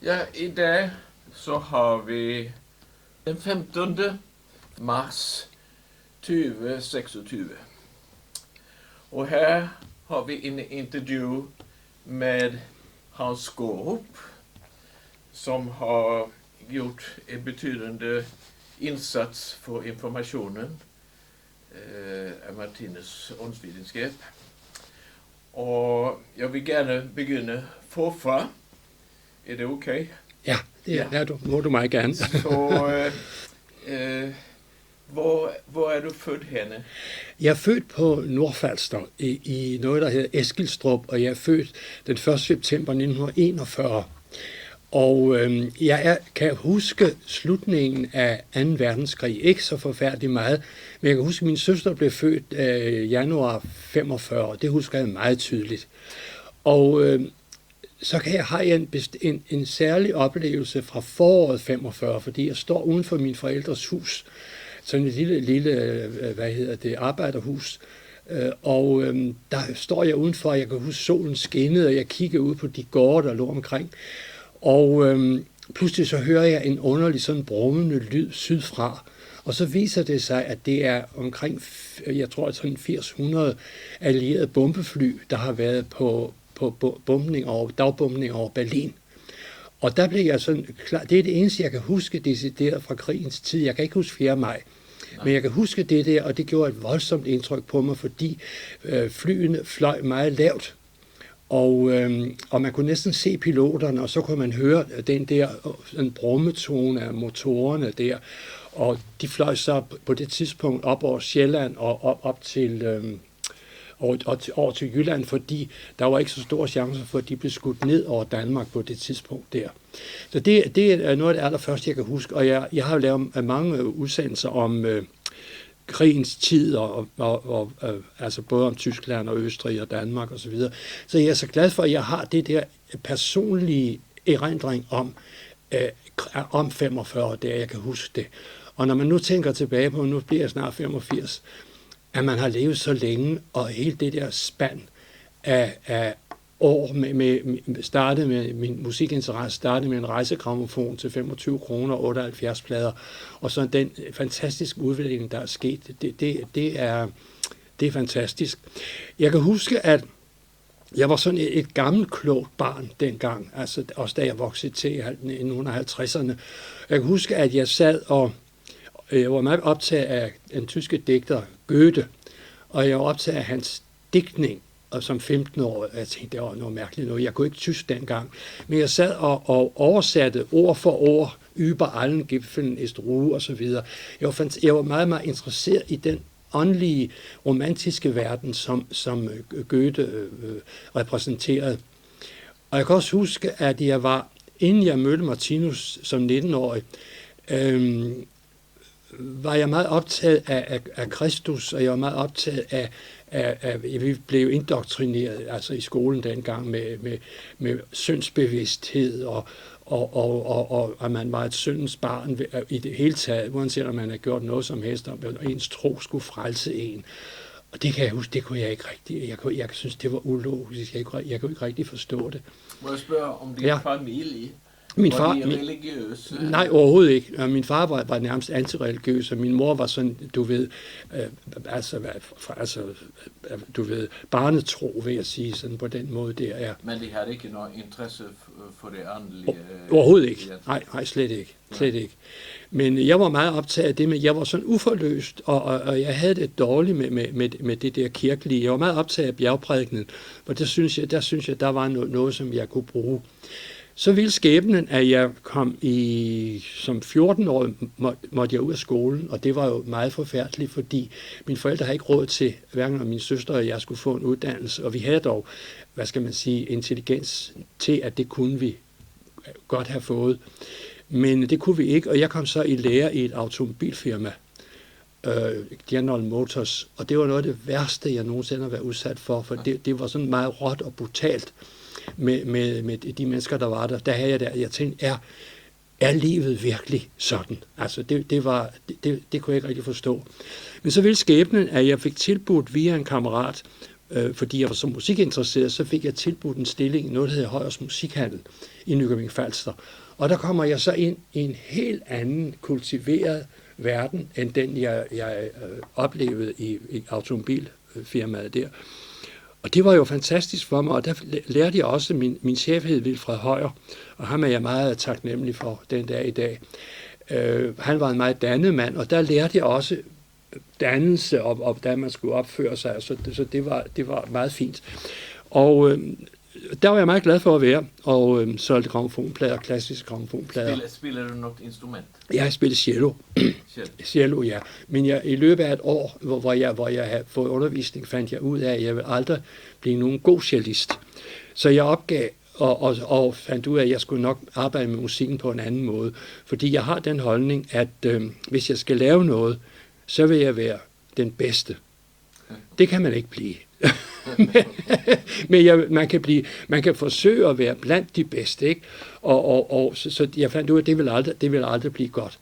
Ja, i dag så har vi den 15. mars 2026. Og her har vi en interview med Hans Skårup, som har gjort en betydende indsats for informationen af Martinus åndsvidenskab. Og jeg vil gerne begynde forfra. Er det okay? Ja, må du meget gerne. Så hvor er du født henne? Jeg er født på Nordfalster i noget, der hedder Eskilstrup, og jeg er født den 1. september 1941. Og jeg kan huske slutningen af 2. verdenskrig, ikke så forfærdeligt meget, men jeg kan huske, at min søster blev født januar 45, og det husker jeg meget tydeligt. Og så har jeg en særlig oplevelse fra foråret 45, fordi jeg står uden for min forældres hus, sådan et lille arbejderhus, og der står jeg udenfor, og jeg kan huske solen skinnede, og jeg kigger ud på de gårde, der lå omkring, og pludselig så hører jeg en underlig sådan brummende lyd sydfra, og så viser det sig, at det er omkring, jeg tror sådan 800 allierede bombefly, der har været på dagbombning over Berlin. Og der blev jeg sådan klar, det er det eneste, jeg kan huske decideret fra krigens tid. Jeg kan ikke huske 4. maj, men jeg kan huske det der, og det gjorde et voldsomt indtryk på mig, fordi flyene fløj meget lavt, og man kunne næsten se piloterne, og så kunne man høre den der brummetone af motorerne der, og de fløj så på det tidspunkt op over Sjælland og op til over til Jylland, fordi der var ikke så store chancer for, at de blev skudt ned over Danmark på det tidspunkt der. Så det er noget af det allerførste, jeg kan huske, og jeg har lavet mange udsendelser om krigens tid, og altså både om Tyskland og Østrig og Danmark og så videre. Så jeg er så glad for, at jeg har det der personlige erindring om 45, der jeg kan huske det. Og når man nu tænker tilbage på, nu bliver jeg snart 85, at man har levet så længe, og hele det der spand af år startede med min musikinteresse, startede med en rejsegrammofon til 25 kroner og 78 plader, og så den fantastiske udvikling, der er sket, det er fantastisk. Jeg kan huske, at jeg var sådan et gammelt klogt barn dengang, altså også da jeg voksede til i 1950'erne. Jeg kan huske, at jeg sad og jeg var meget optaget af en tyske digter, Goethe, og jeg var optaget af hans digtning, og som 15-årig, jeg tænkte, det var noget mærkeligt noget. Jeg kunne ikke tysk dengang, men jeg sad og oversatte ord for ord, über allen Gipfeln ist Ruhe og så videre. Jeg var meget, meget interesseret i den åndelige, romantiske verden, som Goethe repræsenterede. Og jeg kan også huske, at inden jeg mødte Martinus som 19-årig, var jeg meget optaget af Kristus, og jeg var meget optaget af vi blev indoktrineret altså i skolen dengang med syndsbevidsthed, og at man var et syndens barn i det hele taget, uanset om man havde gjort noget som helst, og ens tro skulle frelse en. Og det kan jeg huske, det kunne jeg ikke rigtig. Jeg synes, det var ulogisk. Jeg kunne ikke rigtig forstå det. Må jeg spørge om din familie? Min far, var de religiøs? Nej, overhovedet ikke. Min far var nærmest antireligiøs, og min mor var sådan, du ved, barnetro, vil jeg sige, sådan på den måde der. Ja. Men de havde ikke noget interesse for det åndelige? Overhovedet ikke. Nej, slet ikke. Slet ikke. Men jeg var meget optaget af det, men jeg var sådan uforløst, og jeg havde det dårligt med det der kirkelige. Jeg var meget optaget af bjergprædikenen, og der synes jeg, der var noget, som jeg kunne bruge. Så ville skæbnen, at jeg kom som 14-årig, måtte jeg ud af skolen, og det var jo meget forfærdeligt, fordi mine forældre havde ikke råd til, hverken min søster og jeg skulle få en uddannelse, og vi havde dog, intelligens til, at det kunne vi godt have fået. Men det kunne vi ikke, og jeg kom så i lære i et automobilfirma, General Motors, og det var noget af det værste, jeg nogensinde har været udsat for det var sådan meget råt og brutalt med de mennesker, der var der. Der havde jeg tænkte, er livet virkelig sådan? Altså, det kunne jeg ikke rigtig forstå. Men så ville skæbnen, at jeg fik tilbudt via en kammerat fordi jeg var så musikinteresseret, så fik jeg tilbudt en stilling i noget, der hedder Højers Musikhandel i Nykøbing Falster. Og der kommer jeg så ind i en helt anden kultiveret verden, end den jeg oplevede i automobilfirmaet der. Og det var jo fantastisk for mig, og der lærte jeg også, min chef hed Wilfred Højer, og ham er jeg meget taknemmelig for den dag i dag. Han var en meget dannet mand, og der lærte jeg også dannelse, og hvordan man skulle opføre sig, så det var meget fint. Og der var jeg meget glad for at være, og solgte grammofonplader, klassiske grammofonplader. Spiller du noget instrument? Jeg spillede cello. Cello, ja. Men i løbet af et år, hvor jeg havde fået undervisning, fandt jeg ud af, at jeg ville aldrig blive nogen god cellist. Så jeg opgav og fandt ud af, at jeg skulle nok arbejde med musikken på en anden måde. Fordi jeg har den holdning, at hvis jeg skal lave noget, så vil jeg være den bedste. Det kan man ikke blive. Men man kan forsøge at være blandt de bedste, ikke? Så jeg fandt ud af, at det vil aldrig blive godt.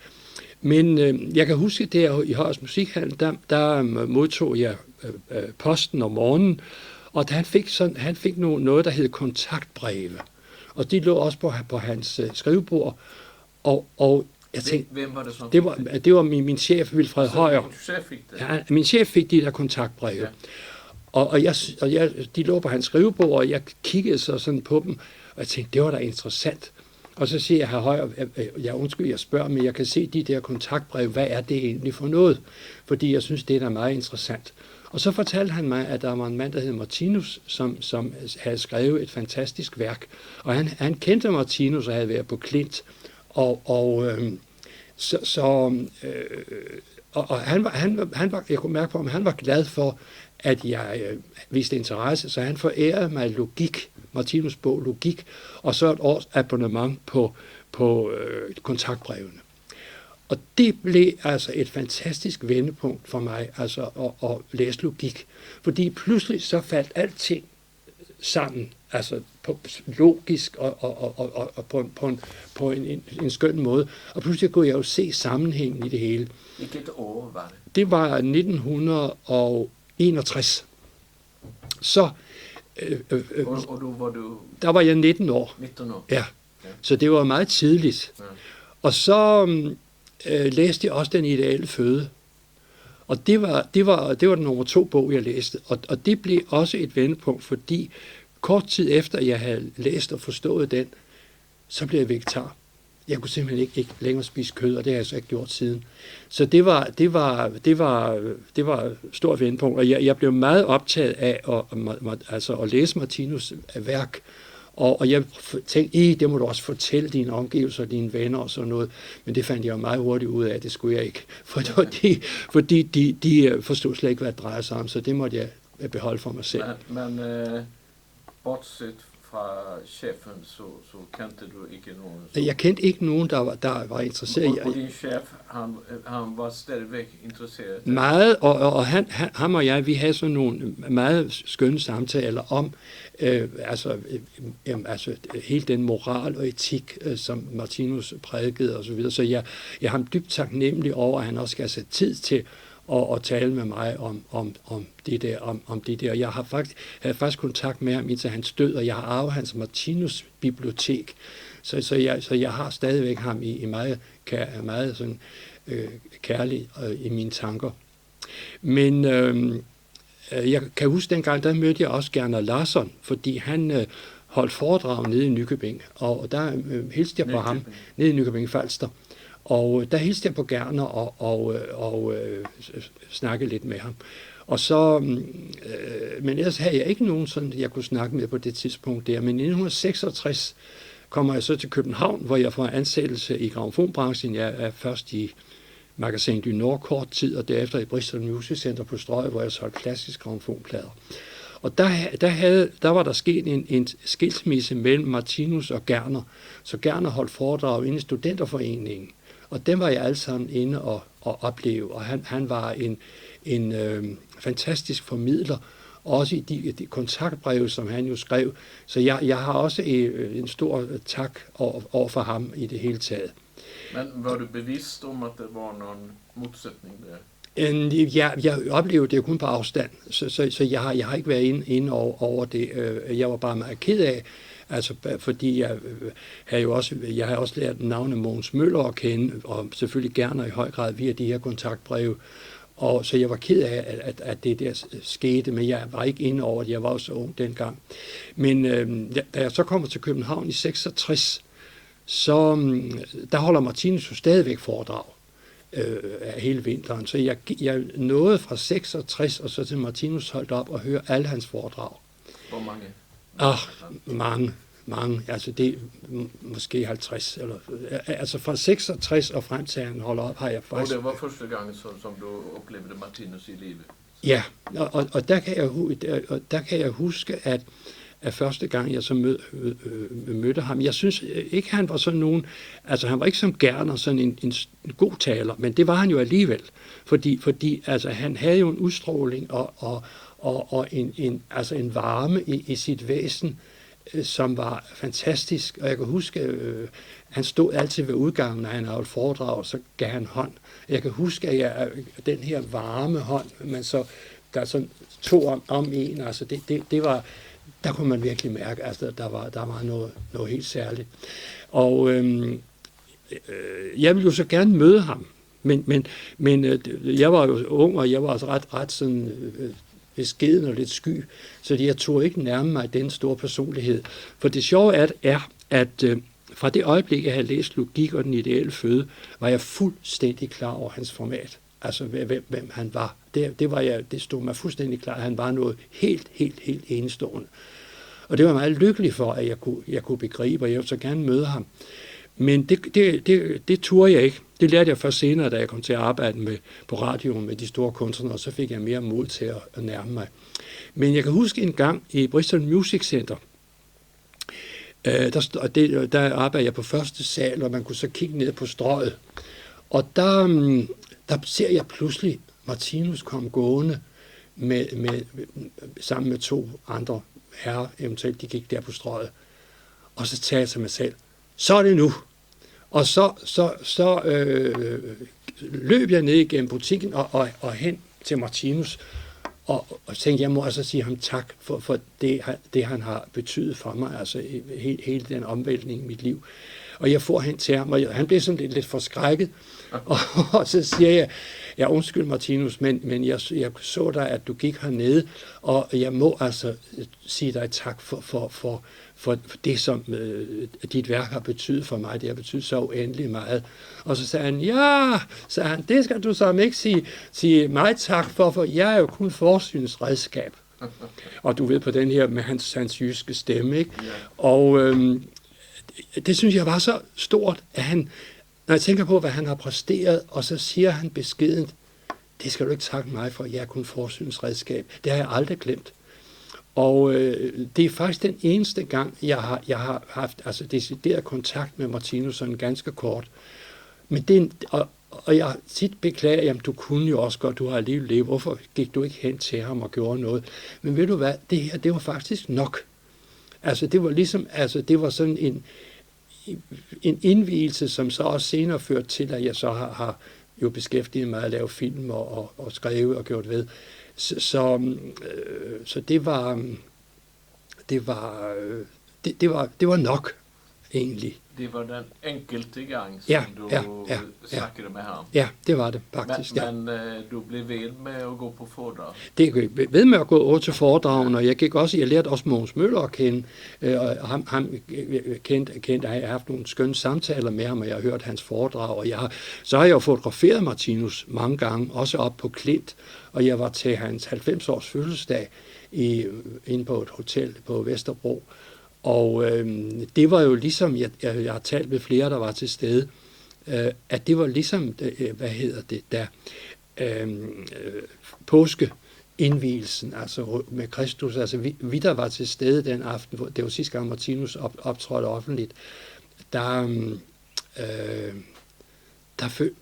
Men jeg kan huske, der i Højers Musikhandel, der modtog jeg posten om morgenen, og han fik noget, der hed kontaktbreve. Og de lå også på hans skrivebord, og jeg tænkte, hvem var det så? Det var min chef, Wilfred Højer. Ja, min chef fik de der kontaktbreve. Ja. Og de lå på hans skrivebord, og jeg kiggede så sådan på dem, og jeg tænkte, det var da interessant. Og så siger jeg, herr Højer, jeg spørger, men jeg kan se de der kontaktbreve, hvad er det egentlig for noget? Fordi jeg synes, det er da meget interessant. Og så fortalte han mig, at der var en mand, der hed Martinus, som havde skrevet et fantastisk værk. Og han kendte Martinus og havde været på Klint. Og han var, jeg kunne mærke på ham, han var glad for, at jeg viste interesse, så han forærede mig Logik, Martinus bog Logik, og så et års abonnement på kontaktbrevene. Og det blev altså et fantastisk vendepunkt for mig, altså at læse Logik, fordi pludselig så faldt alting sammen, altså logisk og på en skøn måde, og pludselig kunne jeg jo se sammenhængen i det hele. Hvilket år var det? Det var 1961. Så og var du? Der var jeg 19 år. 19 år? Ja. Så det var meget tidligt. Ja. Og så læste jeg også Den ideelle føde. Og det var den nummer 2 bog, jeg læste. Og det blev også et vendepunkt, fordi kort tid efter, jeg havde læst og forstået den, så blev jeg vegetar. Jeg kunne simpelthen ikke længere spise kød, og det har jeg så ikke gjort siden. Så det var et stort vendepunkt, og jeg blev meget optaget af at læse Martinus' værk, og jeg tænkte, det må du også fortælle dine omgivelser og dine venner og sådan noget, men det fandt jeg jo meget hurtigt ud af, det skulle jeg ikke, fordi de forstod slet ikke, hvad det drejer sig om, så det måtte jeg beholde for mig selv. Men bortset fra chefen, så kendte du ikke nogen? Jeg kendte ikke nogen, der var interesseret. Og din chef, han var stadigvæk interesseret? Meget, og ham og jeg, vi havde sådan nogle meget skønne samtaler om hele den moral og etik, som Martinus prædikede og så videre. Så jeg er ham dybt taknemmelig over, at han også skal have sat tid til at tale med mig om det der. Jeg havde faktisk kontakt med ham indtil hans død, og jeg har arvet hans Martinus bibliotek. Så jeg har stadigvæk ham i meget sådan, kærlig i mine tanker. Men jeg kan huske dengang, der mødte jeg også Gerner Larsson, fordi han holdt foredrag nede i Nykøbing, og der hilste jeg på ham nede i Nykøbing Falster. Og der hilste jeg på Gerner og snakkede lidt med ham. Og så, men ellers havde jeg ikke nogen sådan, jeg kunne snakke med på det tidspunkt der. Men i 1966 kommer jeg så til København, hvor jeg får ansættelse i grammofonbranchen. Jeg er først i Magasin du Nord kort tid, og derefter i Bristol Music Center på Strøget, hvor jeg solgte klassiske grammofonplader. Og der var der sket en skilsmisse mellem Martinus og Gerner. Så Gerner holdt foredrag inde i Studenterforeningen. Og den var jeg alle sammen inde og opleve. Og han var en fantastisk formidler, også i de kontaktbreve, som han jo skrev. Så jeg har også en stor tak over for ham i det hele taget. Men var du bevidst om, at der var nogen modsætning der? Jeg oplevede det jo kun på afstand, så jeg har ikke været inde over det. Jeg var bare meget ked af, altså fordi jeg har også lært navnet Mogens Møller at kende, og selvfølgelig gerne og i høj grad via de her kontaktbreve. Og så jeg var ked af, at det der skete, men jeg var ikke inde over det. Jeg var jo så ung dengang. Men da jeg så kommer til København i 66, så der holder Martinus jo stadigvæk foredrag hele vinteren. Så jeg nåede fra 66 og så til Martinus holdt op og høre alle hans foredrag. Hvor mange? Mange. Altså det måske 50. Altså fra 66 og frem til han holder op, har jeg faktisk... Og det var første gang, som du oplevede Martinus i livet? Ja, og der kan jeg huske, at første gang jeg så mødte ham, jeg synes ikke, han var sådan nogen, altså han var ikke som Gerner sådan en god taler, men det var han jo alligevel, fordi altså han havde jo en udstråling og en varme i sit væsen, som var fantastisk, og jeg kan huske, han stod altid ved udgangen, når han holdt foredrag, og så gav han hånd. Jeg kan huske, at den her varme hånd, der sådan tog om en, altså det var, der kunne man virkelig mærke, altså der var noget helt særligt. Og jeg ville jo så gerne møde ham, men jeg var jo ung, og jeg var altså ret sådan beskeden og lidt sky, så jeg tog ikke nærme mig den store personlighed. For det sjove er, at fra det øjeblik, jeg havde læst Logik og den ideelle føde, var jeg fuldstændig klar over hans format. Altså, hvem han var. Det stod mig fuldstændig klar, at han var noget helt enestående. Og det var jeg meget lykkelig for, at jeg kunne begribe, og jeg ville så gerne møde ham. Men det turde jeg ikke. Det lærte jeg først senere, da jeg kom til at arbejde på radioen med de store kunstnere, og så fik jeg mere mod til at nærme mig. Men jeg kan huske en gang i Bristol Music Center, der arbejdede jeg på første sal, og man kunne så kigge ned på strøget. Og der ser jeg pludselig Martinus komme gående sammen med 2 andre herrer, eventuelt de gik der på strøget. Og så tager jeg til mig selv, så er det nu. Og så løb jeg ned igennem butikken og hen til Martinus, og tænkte, jeg må altså sige ham tak for det, han har betydet for mig, altså hele den omvæltning i mit liv. Og jeg får hen til ham, og han blev sådan lidt forskrækket, og så siger jeg, ja, undskyld Martinus, men jeg så dig, at du gik hernede, og jeg må altså sige dig tak for det, som dit værk har betydet for mig. Det har betydet så uendelig meget. Og så sagde han, ja, det skal du så ikke sige mig tak for jeg er jo kun forsynsredskab. Og du ved på den her med hans jyske stemme, ikke? Yeah. Og det synes jeg var så stort, at han, når jeg tænker på, hvad han har præsteret, og så siger han beskedent, det skal du ikke takke mig for, jeg er kun forsynsredskab. Det har jeg aldrig glemt. Og det er faktisk den eneste gang, jeg har haft altså decideret kontakt med Martinus, sådan ganske kort. Men og jeg tit beklager, jamen du kunne jo også godt, du har alligevel levet, hvorfor gik du ikke hen til ham og gjorde noget? Men ved du hvad, det her, det var faktisk nok. Altså det var ligesom, altså det var sådan en indvielse, som så også senere førte til, at jeg så har jo beskæftiget mig at lave film og skrevet og gjort ved. Så det var nok egentlig. Det var den enkelte gang, som du snakkede med ham. Ja, det var det faktisk. Men du blev ved med at gå på foredrag? Det gik ved med at gå over til foredragene, og jeg lærte også Mogens Møller at kende, og ham kendte, jeg har haft nogle skønne samtaler med ham, og jeg har hørt hans foredrag, og så har jeg jo fotograferet Martinus mange gange, også op på Klint, og jeg var til hans 90-års fødselsdag inde på et hotel på Vesterbro. Og det var jo ligesom, jeg har talt med flere, der var til stede, at det var ligesom, påskeindvielsen, altså med Kristus, altså vi der var til stede den aften, det var sidste gang Martinus optrådte offentligt,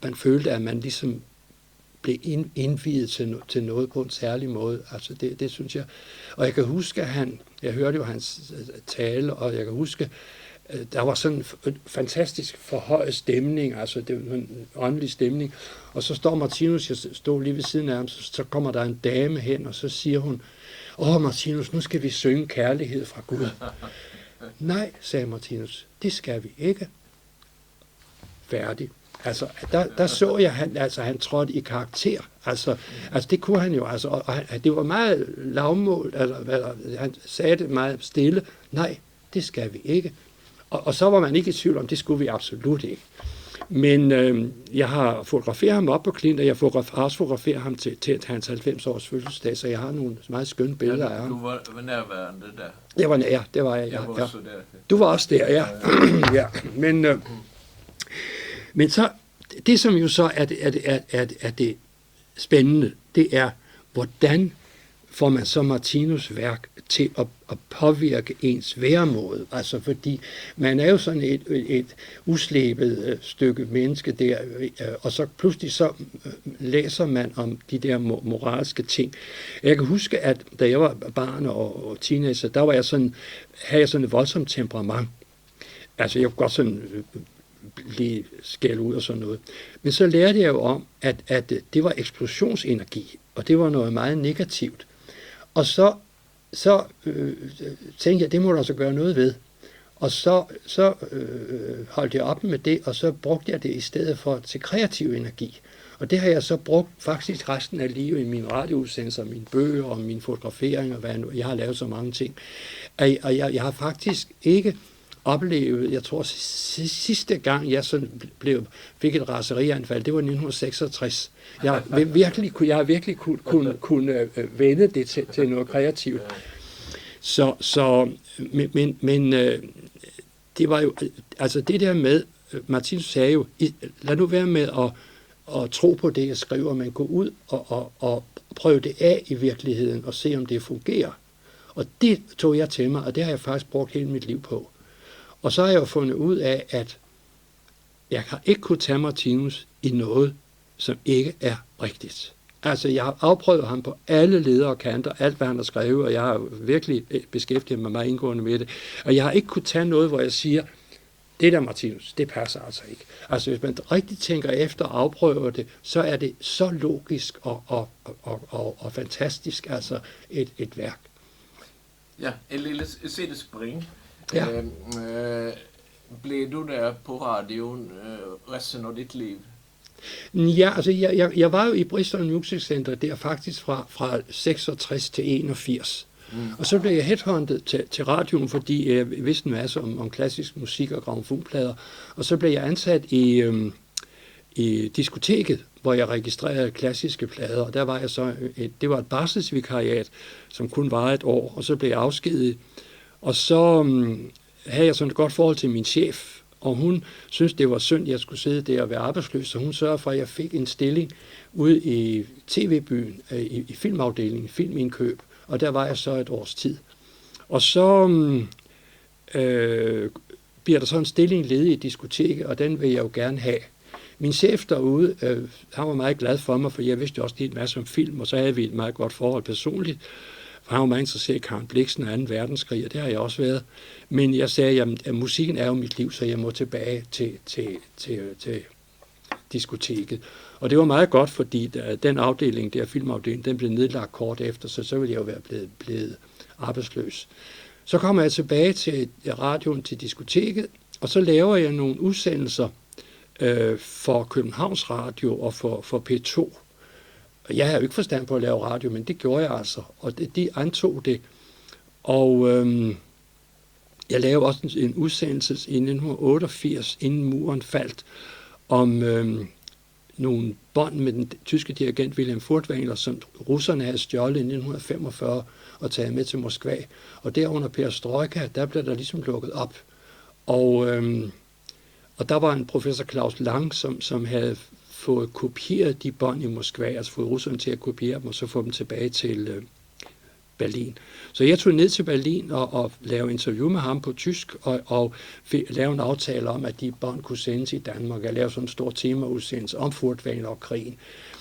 man følte, at man ligesom blev indviet til noget på en særlig måde. Altså det synes jeg. Og jeg kan huske, at jeg hørte jo hans tale, og jeg kan huske, der var sådan en fantastisk forhøjet stemning, altså det var en åndelig stemning. Og så står Martinus, jeg stod lige ved siden af ham, så kommer der en dame hen, og så siger hun, Martinus, nu skal vi synge kærlighed fra Gud. Nej, sagde Martinus, det skal vi ikke. Færdig. Altså, der så jeg, han trådte i karakter. Altså, det kunne han jo, og det var meget lavmål, han sagde det meget stille. Nej, det skal vi ikke. Og så var man ikke i tvivl om, det skulle vi absolut ikke. Men jeg har fotograferet ham op på Klint, og jeg har også fotograferet ham til hans 90-års fødselsdag, så jeg har nogle meget skønne billeder af ham. Du var nærværende der? Jeg var nær, det var jeg. Jeg var også der. Du var også der, ja. Ja. Men så, det som jo så er det spændende, det er, hvordan får man så Martinus' værk til at påvirke ens væremåde. Altså fordi man er jo sådan et uslebet stykke menneske der, og så pludselig så læser man om de der moralske ting. Jeg kan huske, at da jeg var barn og teenager, der var havde jeg sådan et voldsomt temperament. Altså jeg kunne godt sådan blive skældt ud og sådan noget. Men så lærte jeg jo om, at det var eksplosionsenergi, og det var noget meget negativt. Og så tænkte jeg, det må der altså gøre noget ved. Og så holdt jeg op med det, og så brugte jeg det i stedet for til kreativ energi. Og det har jeg så brugt faktisk resten af livet i mine radioudsendelser, mine bøger og mine fotograferinger, hvad jeg har lavet så mange ting. Og jeg har faktisk ikke oplevet, jeg tror sidste gang jeg sådan fik et raserianfald, det var 1966. Jeg har virkelig kunne vende det til noget kreativt. Men det var jo, altså det der med, Martinus sagde jo, lad nu være med at tro på det, jeg skriver, men gå ud og prøve det af i virkeligheden og se, om det fungerer. Og det tog jeg til mig, og det har jeg faktisk brugt hele mit liv på. Og så har jeg jo fundet ud af, at jeg har ikke kunnet tage Martinus i noget, som ikke er rigtigt. Altså, jeg har afprøvet ham på alle ledere og kanter, alt hvad han har skrevet, og jeg har virkelig beskæftiget mig meget indgående med det. Og jeg har ikke kunnet tage noget, hvor jeg siger, det der Martinus, det passer altså ikke. Altså, hvis man rigtig tænker efter og afprøver det, så er det så logisk og fantastisk, altså et værk. Ja, en lille sidespring. Ja. Blev du der på radioen resten af dit liv? Ja, altså jeg var jo i Bristol Music Center der faktisk fra 66 til 81. Og så blev jeg headhunted til radioen, fordi jeg vidste en masse om klassisk musik og grammofonplader. Og så blev jeg ansat i diskoteket, hvor jeg registrerede klassiske plader. Og der var jeg så det var et barselsvikariat, som kun var et år, og så blev jeg afskediget. Og så havde jeg sådan et godt forhold til min chef, og hun syntes, det var synd, at jeg skulle sidde der og være arbejdsløs, så hun sørgede for, at jeg fik en stilling ude i TV-byen, i filmafdelingen, filmindkøb, og der var jeg så et års tid. Og så bliver der så en stilling ledig i diskoteket, og den vil jeg jo gerne have. Min chef derude, han var meget glad for mig, for jeg vidste også en masse om film, og så havde vi et meget godt forhold personligt. Han var meget interesseret i Karen Blixen og 2. verdenskrig, og det har jeg også været. Men jeg sagde, at musikken er jo mit liv, så jeg må tilbage til diskoteket. Og det var meget godt, fordi den afdeling, der filmafdeling, den blev nedlagt kort efter, så ville jeg jo være blevet arbejdsløs. Så kommer jeg tilbage til radioen, til diskoteket, og så laver jeg nogle udsendelser for Københavns Radio og for P2. Jeg havde jo ikke forstand på at lave radio, men det gjorde jeg altså, og de antog det. Og jeg lavede også en udsendelse i 1988, inden muren faldt, om nogle bånd med den tyske dirigent Wilhelm Furtwängler, som russerne havde stjålet i 1945 og taget med til Moskva. Og derunder perestrojka, der blev der ligesom lukket op. Og der var en professor Claus Lang, som havde fået kopieret de bånd i Moskva, altså fået russerne til at kopiere dem, og så få dem tilbage til Berlin. Så jeg tog ned til Berlin og lavede interview med ham på tysk, og lavede en aftale om, at de bånd kunne sendes i Danmark. Jeg lavede sådan en stor temaudsendelse om Furtwängler og krigen.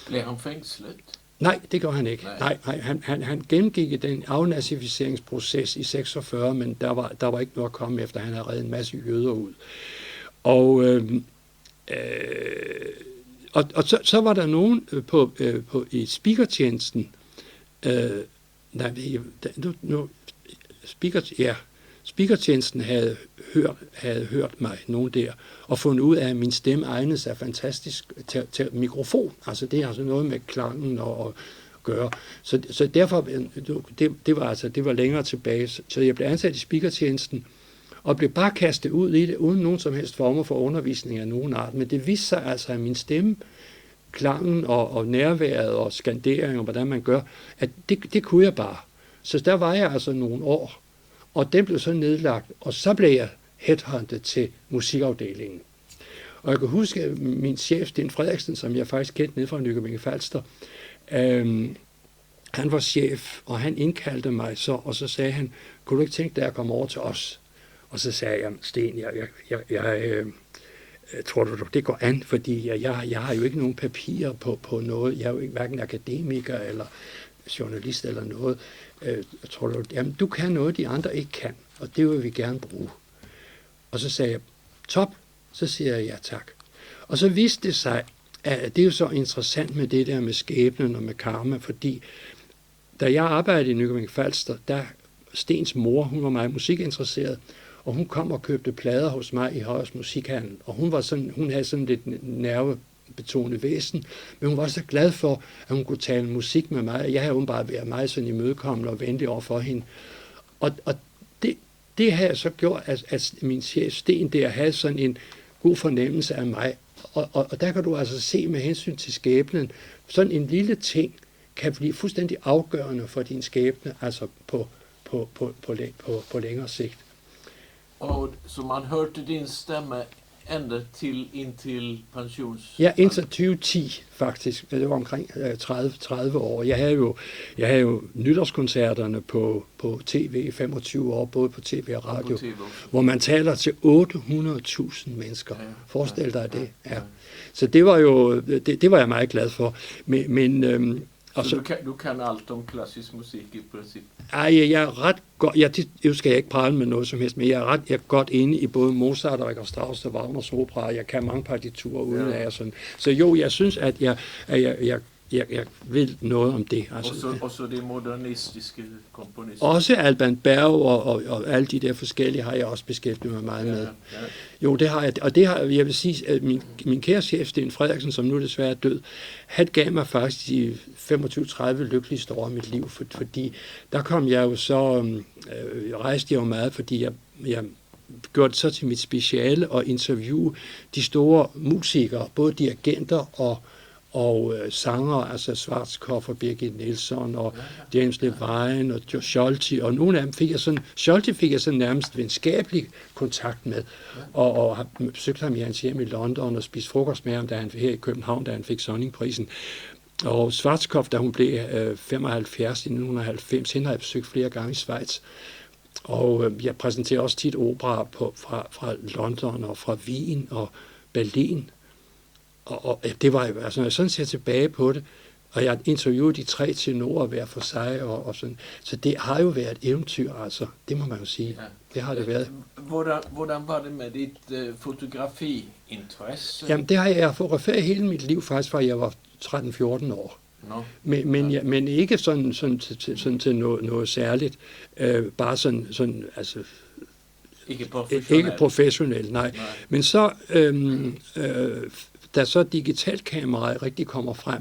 Blev han fængslet? Nej, det gjorde han ikke. Nej, han gennemgik den afnazificeringsproces i 46, men der var ikke noget at komme efter. Han havde reddet en masse jøder ud. Og så var der nogen i speakertjenesten, speakertjenesten havde hørt mig, nogen der, og fundet ud af, at min stemme egnede sig fantastisk til mikrofon. Altså det er altså noget med klangen og gøre. Så derfor, det var længere tilbage. Så jeg blev ansat i speakertjenesten, og blev bare kastet ud i det, uden nogen som helst former for undervisning af nogen art. Men det viste sig altså, at min stemme, klangen og nærværet og skandering og hvordan man gør, at det kunne jeg bare. Så der var jeg altså nogle år, og den blev så nedlagt, og så blev jeg headhunted til musikafdelingen. Og jeg kan huske, at min chef, Sten Frederiksen, som jeg faktisk kendte nede fra Nykøbing Falster, han var chef, og han indkaldte mig så, og så sagde han, kunne du ikke tænke dig at komme over til os? Og så sagde jeg, Sten, jeg tror du, det går an, fordi jeg har jo ikke nogen papirer på noget. Jeg er jo ikke hverken akademiker eller journalist eller noget. Tror du, jamen, du kan noget, de andre ikke kan, og det vil vi gerne bruge. Og så sagde jeg, top, så siger jeg ja tak. Og så viste det sig, at det er jo så interessant med det der med skæbnen og med karma, fordi da jeg arbejdede i Nykøbing Falster, der Stens mor, hun var meget musikinteresseret, og hun kom og købte plader hos mig i Højers Musikhandel, og hun havde sådan lidt nervebetonet væsen, men hun var så glad for, at hun kunne tale musik med mig. Jeg havde åbenbart været meget sådan imødekommende og venlig over for hende. Og det havde så gjort, at min chef Sten der havde sådan en god fornemmelse af mig. Og der kan du altså se med hensyn til skæbnen, sådan en lille ting kan blive fuldstændig afgørende for din skæbne, altså på længere sigt. Og så man hørte din stemme ända indtil pensions... Ja, indtil 2010 faktisk. Det var omkring 30 år. Jeg havde jo nytårskoncerterne på tv i 25 år, både på tv og radio, hvor man taler til 800.000 mennesker. Ja, forestil dig det. Ja. Så det var jo, det var jeg meget glad for. Men så du kan alt om klassisk musik i princip? Jeg er ret godt, det skal jeg ikke prale med noget som helst, men jeg er godt inde i både Mozart og Richard Strauss og Wagners opera. Jeg kan mange partiturer uden af sådan. Så jo, jeg synes, at jeg ved noget om det. Altså, og så det modernistiske komponister? Også Alban Berg og alle de der forskellige har jeg også beskæftiget mig meget med. Ja. Jo, det har jeg. Og det har jeg vil sige, at min kære chef, Sten Frederiksen, som nu desværre er død, han gav mig faktisk de 25-30 lykkeligste år af mit liv, fordi der kom jeg jo så, rejste jeg jo meget, fordi jeg gjorde det så til mit speciale at interviewe de store musikere, både dirigenter og sanger, altså Schwarzkopf og Birgit Nilsson og James Levine og Joe Scholti, og nogle af dem fik jeg sådan nærmest venskabelig kontakt med, og har besøgt ham i hans hjem i London og spist frokost med ham, da han her i København, da han fik Sonningprisen. Og Schwarzkopf, da hun blev 75 i 1990, hende har jeg besøgt flere gange i Schweiz. Og jeg præsenterer også tit opera fra London og fra Wien og Berlin. Og det var altså, når jeg sådan ser tilbage på det, og jeg interviewede de 3 tenorer hver for sig, og sådan. Så det har jo været et eventyr, altså. Det må man jo sige. Ja. Det har det været. Hvordan var det med dit fotografi-interesse? Jamen, det har jeg fotograferet hele mit liv, faktisk fra jeg var 13-14 år. No. Men ikke sådan til noget særligt. Bare sådan altså... Ikke professionelt, nej. Men så, da så digitalkameraet rigtig kommer frem,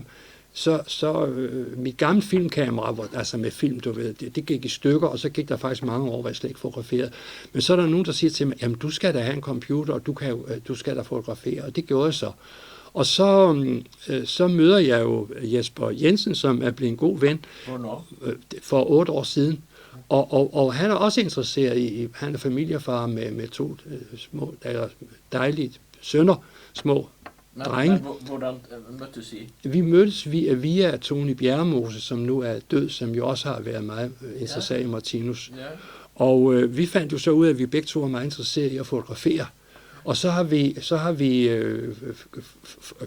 så mit gamle filmkamera, altså med film, du ved, det gik i stykker, og så gik der faktisk mange år, hvor jeg slet ikke fotograferede. Men så er der nogen, der siger til mig, jamen du skal da have en computer, og du skal da fotografere, og det gjorde jeg så. Og så møder jeg jo Jesper Jensen, som er blevet en god ven. Hvornår? For 8 år siden. Og han er også interesseret i, han er familiefar med 2 små, dejlige sønner, små drenge. Hvordan mødtes I? Vi mødtes via Tony Bjerremose, som nu er død, som jo også har været meget interesseret i Martinus. Ja. Og vi fandt jo så ud af, at vi begge to var meget interesserede i at fotografere. Og så har vi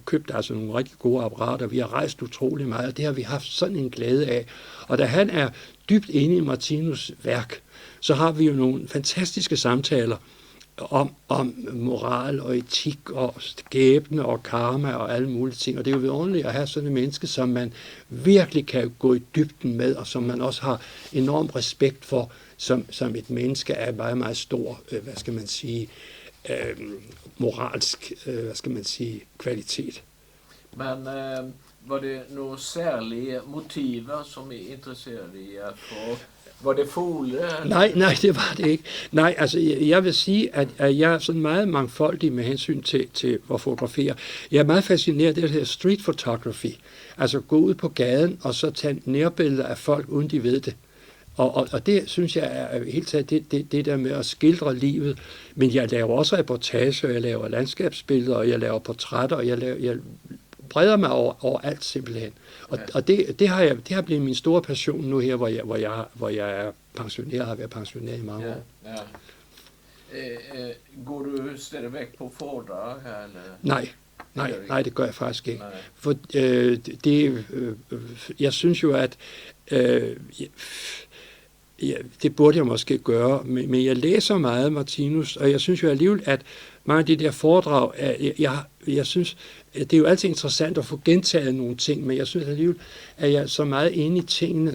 købt altså nogle rigtig gode apparater. Vi har rejst utrolig meget, og det har vi haft sådan en glæde af. Og da han er dybt inde i Martinus' værk, så har vi jo nogle fantastiske samtaler om moral og etik og skæbne og karma og alle mulige ting. Og det er jo vidunderligt at have sådan et menneske, som man virkelig kan gå i dybden med, og som man også har enorm respekt for, som et menneske af meget, meget stor, moralsk, kvalitet. Men var det nogle særlige motiver, som I interesserede jer for? Var det fugle? Nej, det var det ikke. Nej, altså jeg vil sige, at jeg er sådan meget mangfoldig med hensyn til at fotografere. Jeg er meget fascineret af det her street photography. Altså gå ud på gaden og så tage nærbilleder af folk, uden de ved det. Og det synes jeg er helt taget det der med at skildre livet. Men jeg laver også reportager, jeg laver landskabsbilleder, og jeg laver portrætter, og jeg breder mig over alt simpelthen. Og det har blevet min store passion nu her, hvor jeg er pensioneret, har været pensioneret i mange år. Ja. Går du stadigvæk på foredrag her? Eller? Nej, det gør jeg faktisk ikke. Nej. For jeg synes jo, at det burde jeg måske gøre, men jeg læser meget Martinus, og jeg synes jo alligevel, at mange af de der foredrag, jeg synes, det er jo altid interessant at få gentaget nogle ting, men jeg synes alligevel, at jeg er så meget inde i tingene,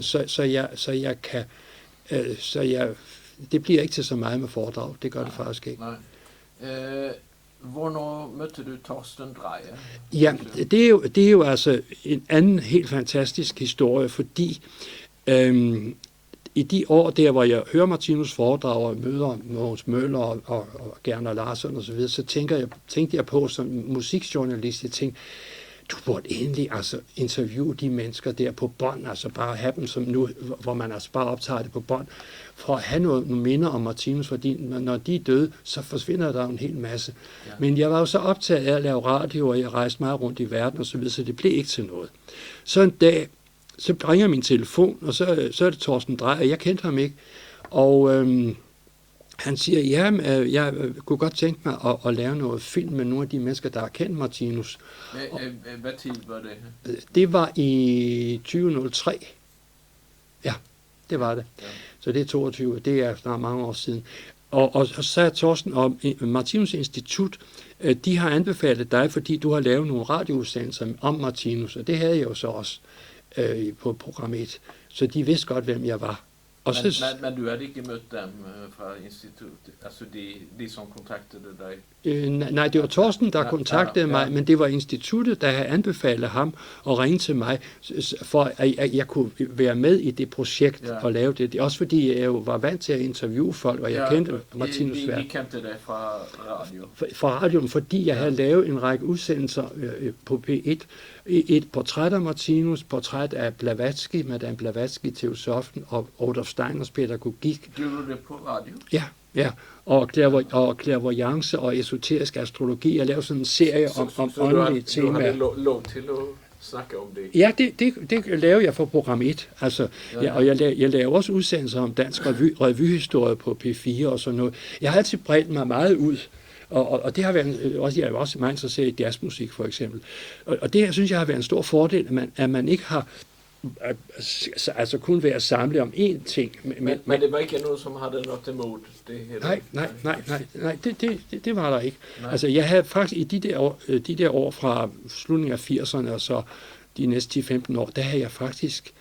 det bliver ikke til så meget med foredrag. Det gør det faktisk ikke. Nej. Hvornår mødte du Torsten Dreyer? Ja, det er jo altså en anden helt fantastisk historie, fordi i de år der, hvor jeg hører Martinus foredrag og møder Mogens Møller og Gerner Larsson og så videre, så tænkte jeg på som musikjournalist, jeg tænkte, du burde egentlig altså interviewe de mennesker der på bånd, altså bare have dem som nu, hvor man altså bare optager det på bånd, for at have nogle minder om Martinus, fordi når de er døde, så forsvinder der en hel masse. Ja. Men jeg var jo så optaget af at lave radio, og jeg rejste meget rundt i verden og så videre, så det blev ikke til noget. Så en dag, så ringer min telefon, og så er det Torsten Dreyer. Jeg kendte ham ikke. Og han siger, ja, jeg kunne godt tænke mig at lave noget film med nogle af de mennesker, der har kendt Martinus. Hvad tid var det? Det var i 2003. Ja, det var det. Ja. Så det er 22, det er snart mange år siden. Og så sagde Torsten om Martinus Institut, de har anbefalet dig, fordi du har lavet nogle radioudsendelser om Martinus, og det havde jeg jo så også på program 1. Så de vidste godt, hvem jeg var. Og men du havde ikke mødt dem fra instituttet, altså de som kontaktede dig? Nej, det var Torsten, der kontaktede mig, men det var instituttet, der havde anbefalet ham at ringe til mig, for at jeg kunne være med i det projekt og lave det. Også fordi jeg jo var vant til at interviewe folk, og jeg kendte Martinus værk. De kendte dig fra radio? Fra radioen, fordi jeg havde lavet en række udsendelser på P1. Et portræt af Martinus, portræt af Blavatsky, Madame Blavatsky, teosofen, og Rudolf Steiners pædagogik. Gjorde du det på radio? Ja. Og clairvoyance og esoterisk astrologi. Jeg lavede sådan en serie om åndelige temaer. Så du havde lov til at snakke om det? Ja, det lavede jeg for program 1. Altså, og jeg lavede også udsendelser om dansk revyhistorie på P4 og sådan noget. Jeg har altid bredt mig meget ud. Og det har været også, jeg er også meget interesseret i jazzmusik for eksempel. Og det synes jeg har været en stor fordel, at man ikke har altså kun været samlet om én ting. Men det var ikke noget, som havde noget imod det her? Nej, det var der ikke. Nej. Altså jeg havde faktisk i de der år fra slutningen af 80'erne og så de næste 10-15 år, der havde jeg faktisk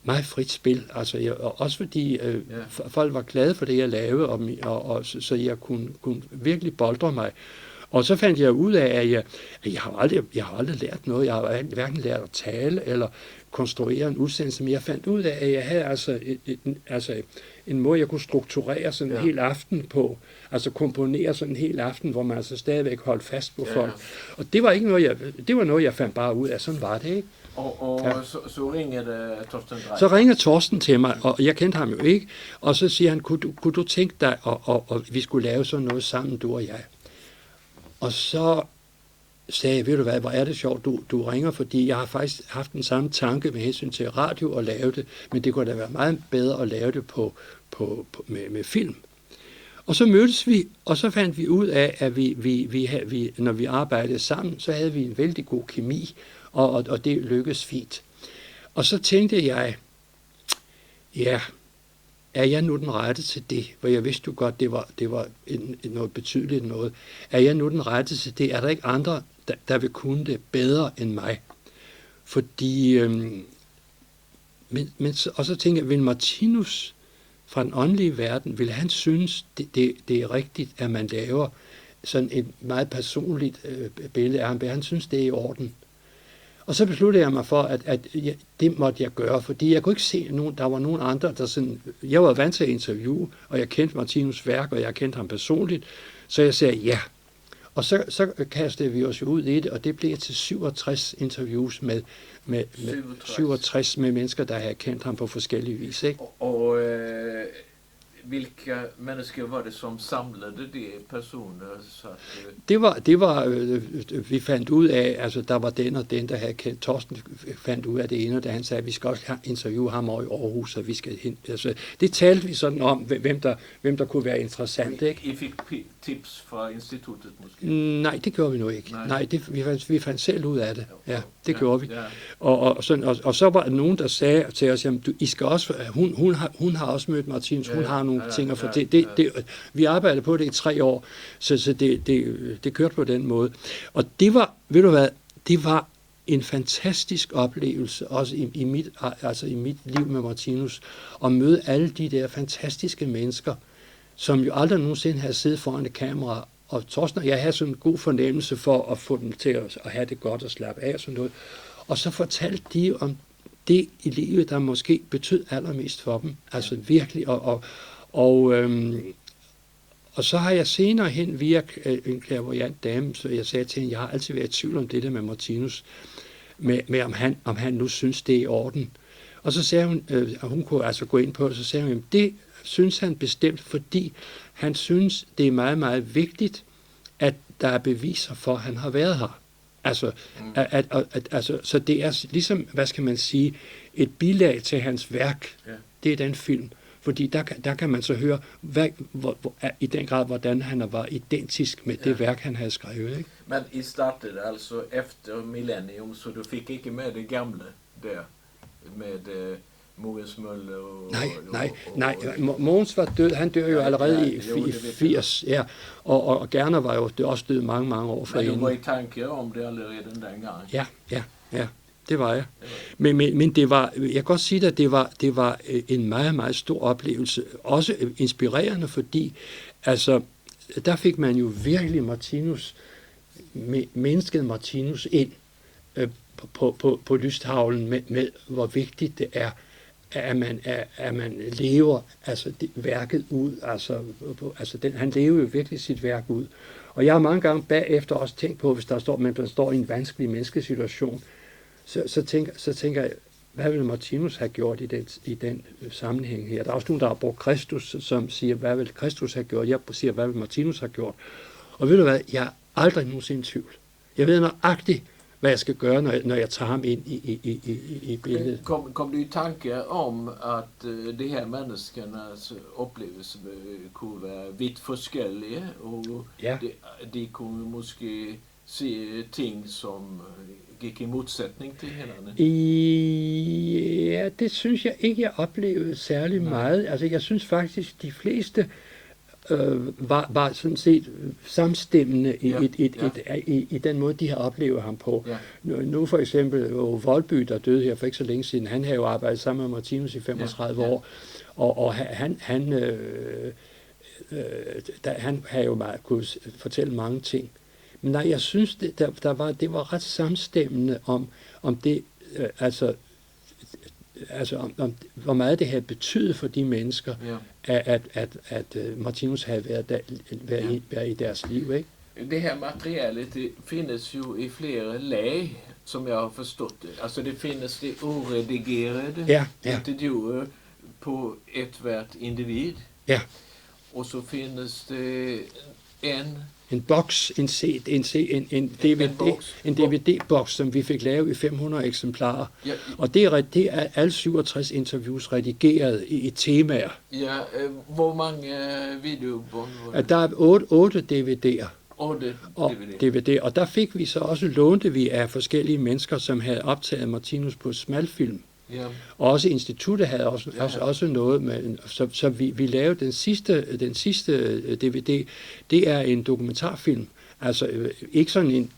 meget frit spil, altså også fordi folk var glade for det, jeg lavede, og så jeg kunne virkelig boldre mig. Og så fandt jeg ud af, at jeg har aldrig lært noget. Jeg har hverken lært at tale eller konstruere en udsendelse, men jeg fandt ud af, at jeg havde altså en måde, jeg kunne strukturere sådan en hel aften på, altså komponere sådan en hel aften, hvor man altså stadigvæk holdt fast på folk. Og det var ikke noget, jeg fandt bare ud af, sådan var det, ikke? Så ringede Torsten Dreyer? Så ringer Torsten til mig, og jeg kendte ham jo ikke, og så siger han, kunne du tænke dig, og vi skulle lave sådan noget sammen, du og jeg. Og så sagde jeg, ved du hvad, hvor er det sjovt, du ringer, fordi jeg har faktisk haft den samme tanke med hensyn til radio og lave det, men det kunne da være meget bedre at lave det med film. Og så mødtes vi, og så fandt vi ud af, at vi når vi arbejdede sammen, så havde vi en vældig god kemi, og det lykkedes fint. Og så tænkte jeg, ja, er jeg nu den rette til det? For jeg vidste jo godt, det var noget betydeligt noget. Er jeg nu den rette til det? Er der ikke andre, der vil kunne det bedre end mig? Fordi, og så tænkte jeg, vil Martinus fra den åndelige verden, vil han synes, det er rigtigt, at man laver sådan et meget personligt billede af ham? Vil han synes, det er i orden? Og så besluttede jeg mig for, at det måtte jeg gøre, fordi jeg kunne ikke se, der var nogen andre, der sådan... Jeg var vant til at interviewe, og jeg kendte Martinus' værk, og jeg kendte ham personligt, så jeg sagde ja. Og så kastede vi os jo ud i det, og det blev til 67 interviews med 67 med mennesker, der havde kendt ham på forskellige vis. Ikke? Og hvilke mennesker var det, som samlede de personer? Så at, Det var vi fandt ud af, altså der var den og den, der havde kendt. Torsten fandt ud af det ene, da han sagde, at vi skal også interviewe ham over i Aarhus, og vi skal hen. Altså, det talte vi sådan om, hvem der kunne være interessant. Ikke? I fik tips fra instituttet måske? Nej, det gjorde vi nu ikke. Nej, vi fandt selv ud af det. Ja, det gjorde vi. Ja. Og så var der nogen, der sagde til os, jamen, I skal også, hun har også mødt Martinus, hun har nogle ting at fortælle. Vi arbejdede på det i 3 år, så det kørte på den måde. Og det var, ved du hvad, det var en fantastisk oplevelse, også i mit liv med Martinus, at møde alle de der fantastiske mennesker, som jo aldrig nogensinde havde siddet foran et kamera. Og Torsten og jeg havde sådan en god fornemmelse for at få dem til at have det godt og slappe af og sådan noget. Og så fortalte de om det i livet, der måske betød allermest for dem. Altså virkelig. Og så har jeg senere hen via en clairvoyant dame, så jeg sagde til hende, jeg har altid været i tvivl om det der med Martinus, med om han nu synes, det er i orden. Og så sagde hun, og hun kunne altså gå ind på det, så sagde hun, det synes han bestemt, fordi han synes, det er meget, meget vigtigt, at der er beviser for, at han har været her. Altså, så det er ligesom, hvad skal man sige, et bilag til hans værk. Ja. Det er den film. Fordi der kan man så høre, i den grad, hvordan han var identisk med det værk, han havde skrevet. Ikke? Men I startede altså efter millennium, så du fik ikke med det gamle der, med Mogens Mølle og... Nej. Mogens var død. Han dør jo allerede i 80. Ja. Og Gerner var jo også død mange år forinden. Men du var i tanke om det allerede dengang? Ja. Det var jeg. Men det var, jeg kan godt sige at det var en meget, meget stor oplevelse. Også inspirerende, fordi altså, der fik man jo virkelig mennesket Martinus ind på lystavlen med hvor vigtigt det er, at man lever altså værket ud. Han lever jo virkelig sit værk ud. Og jeg har mange gange bagefter også tænkt på, hvis man står i en vanskelig menneskesituation, så tænker jeg, hvad vil Martinus have gjort i den sammenhæng her? Der er også nogen, der har brugt Kristus, som siger, hvad vil Kristus have gjort? Jeg siger, hvad vil Martinus have gjort? Og ved du hvad, jeg er aldrig nogensinde i tvivl. Jeg ved nøjagtigt, hvad jeg skal gøre, når jeg tager ham ind i billedet. Kom du i tanke om, at de her menneskernes oplevelser kunne være vidt forskellige, og de kunne måske se ting, som gik i modsætning til hinanden? Ja, det synes jeg ikke, jeg oplevede særlig meget. Altså, jeg synes faktisk, de fleste var sådan set samstemmende i den måde, de har oplevet ham på. Ja. Nu for eksempel Voldby, der døde her for ikke så længe siden, han har jo arbejdet sammen med Martinus i 35 år, og han har jo meget kunne fortælle mange ting. Men nej, jeg synes, det var ret samstemmende om det, om hvor meget det havde betydet for de mennesker, at Martinus havde været i deres liv. Ikke? Det her materialet, det findes jo i flere lag, som jeg har forstået det. Altså det findes det uredigerede interviewer på et hvert individ. Ja. Og så findes det en en boks, en DVD-boks, som vi fik lavet i 500 eksemplarer. Ja. Og det er alle 67 interviews redigeret i temaer. Ja, hvor mange videobånd var det? Der er 8 DVD'er. Og DVD. Og der fik vi så også, lånte vi af forskellige mennesker, som havde optaget Martinus på smalfilm. Ja. Og også instituttet havde også noget med, så vi lavede den sidste DVD. Det er en dokumentarfilm. Altså ikke sådan en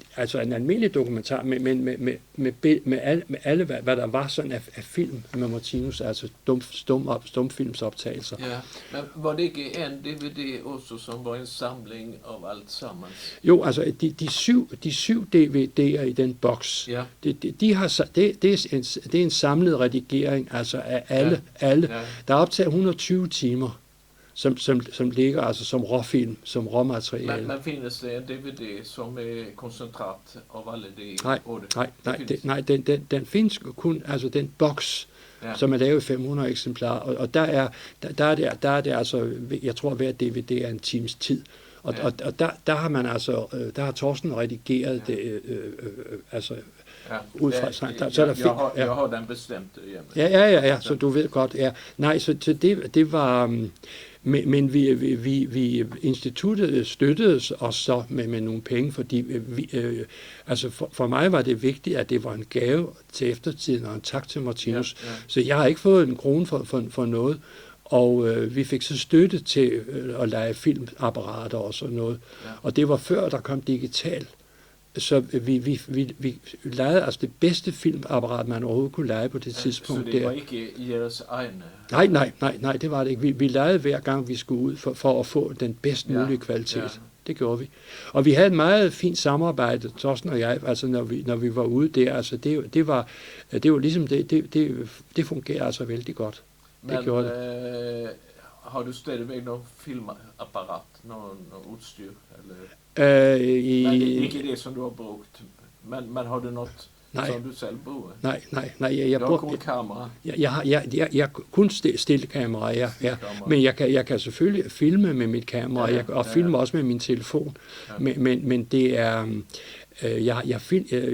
almindelig dokumentar, men med alle hvad der var sådan af film med Martinus, altså stumfilmsoptagelser. Ja, men var det ikke en DVD også, som var en samling af alt sammen? Jo, altså de syv DVD'er i den boks, ja. Det er en samlet redigering, altså af alle. Ja. Der er optaget 120 timer. Som ligger altså som råfilm, som råmateriale. Men findes det en DVD som er koncentrat af alle de 8? Nej, den findes kun, altså den boks, som er lavet i 500 eksemplarer, og der er det altså, jeg tror hver DVD er en times tid. Og der har man altså, der har Torsten redigeret det, altså. Ja, ud fra, jeg har den bestemt hjemme. Ja, så du ved godt, ja. Nej, så det var, men vi instituttet støttede os så med nogle penge, fordi altså for mig var det vigtigt, at det var en gave til eftertiden og en tak til Martinus. Ja. Så jeg har ikke fået en krone for noget. Og vi fik så støtte til at lege filmapparater og sådan noget. Ja. Og det var før, der kom digital. Så vi lejede altså det bedste filmapparat, man overhovedet kunne leje på det tidspunkt. Så det var ikke jeres egne? Nej, det var det ikke. Vi lejede hver gang, vi skulle ud for at få den bedst mulige kvalitet. Ja. Det gjorde vi. Og vi havde et meget fint samarbejde, Torsten og jeg, altså når vi var ude der. Altså det var ligesom det fungerer altså vældig godt. Men det gjorde det. Har du stadigvæk noget filmapparat, noget udstyr? Eller? Men ikke det, som du har brugt. Men har du noget, som du selv bruger? Nej. Jeg har kun kamera. Jeg kun stille kamera, ja. Men jeg kan selvfølgelig filme med mit kamera, og filme også med min telefon. Ja. Men det er, jeg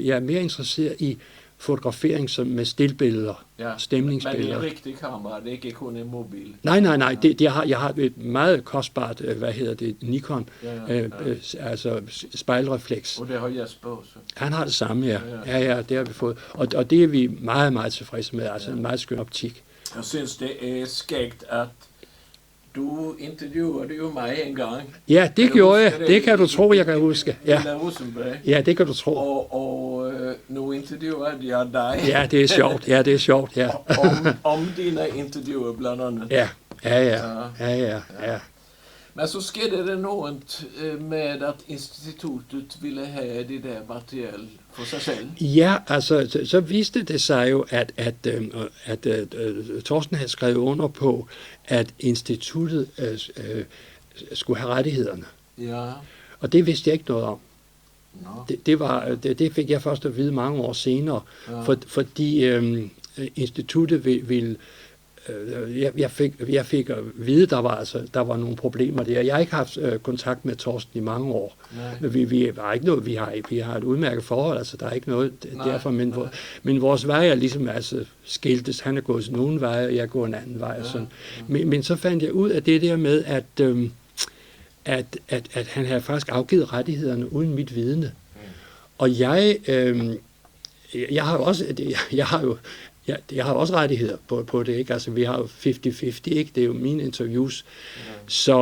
er mere interesseret i fotografering som med stillbilleder, stemningsbilleder. Men det er en rigtig kamera, det er ikke kun en mobil. Nej. Jeg har et meget kostbart, Nikon, altså spejlrefleks. Og det har Jesper også. Han har det samme, ja, det har vi fået. Og det er vi meget, meget tilfredse med, altså en meget skøn optik. Jeg synes, det er skægt, at du interviewede jo mig en gang. Ja, det gjorde jeg. Det kan du tro, jeg kan huske. Ja, det kan du tro. Og nu interviewede jeg dig. Ja, det er sjovt. Ja. om dine interviewer blandt andet. Ja. Men så skete det noget med, at instituttet ville have det der materiale for sig selv. Ja, altså så viste det sig jo, at Torsten havde skrevet under på, at instituttet skulle have rettighederne. Ja. Og det vidste jeg ikke noget om. No. Det fik jeg først at vide mange år senere, fordi instituttet ville jeg fik at vide, der var nogle problemer der. Jeg har ikke haft kontakt med Torsten i mange år. Vi har ikke noget, vi har et udmærket forhold, altså der er ikke noget derfor, men vores veje er ligesom altså skiltes. Han er gået sådan nogle veje, og jeg går en anden vej. Sådan. Men så fandt jeg ud af det der med, at han havde faktisk afgivet rettighederne uden mit vidne. Og jeg har også rettigheder på det, ikke? Altså, vi har jo 50-50, ikke? Det er jo mine interviews. Så,